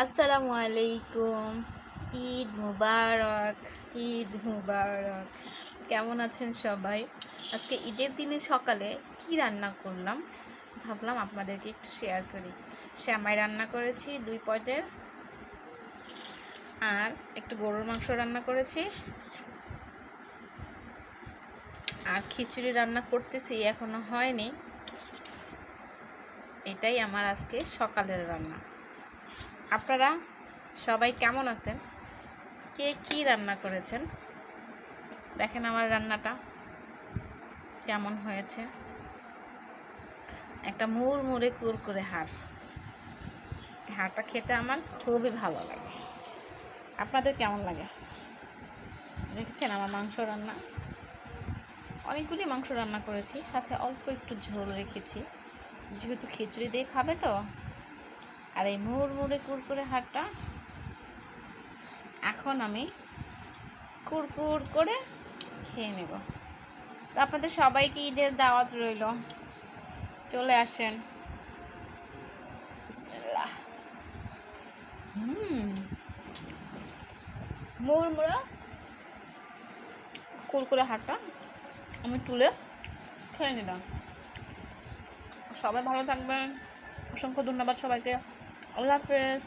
আসসালামু আলাইকুম। ঈদ মুবারক, ঈদ মুবারক। কেমন আছেন সবাই? আজকে ঈদের দিনে সকালে কি রান্না করলাম ভাবলাম আপনাদেরকে একটু শেয়ার করি। সেমাই রান্না করেছি 2 পদের, আর একটু গরুর মাংস রান্না করেছি, আর খিচুড়ি রান্না করতেছি, এখনো হয়নি। এটাই আমার আজকে সকালের রান্না। আপনারা সবাই কেমন আছেন? কে কি রান্না করেছেন? দেখেন আমার রান্নাটা কেমন হয়েছে। একটা মুড়মুড়ে কুরকুরে হাড়টা খেতে আমার খুবই ভালো লাগে। আপনাদের কেমন লাগে? দেখেছেন আমার মাংস রান্না, অনেকগুলি মাংস রান্না করেছি, সাথে অল্প একটু ঝোল রেখেছি, যেহেতু খিচুড়ি দিয়ে খাবে তো। আর এই মুড়মুড়ে কুরকুরে হাড়টা এখন আমি কুরকুর করে খেয়ে নেব। তো আপনাদের সবাইকে ঈদের দাওয়াত রইল, চলে আসেন। বিসমিল্লাহ। মুড়মুড়া কুরকুরে হাড়টা আমি তুলে খেয়ে নিলাম। সবাই ভালো থাকবেন, অসংখ্য ধন্যবাদ সবাইকে। আল্লাহ হাফেজ।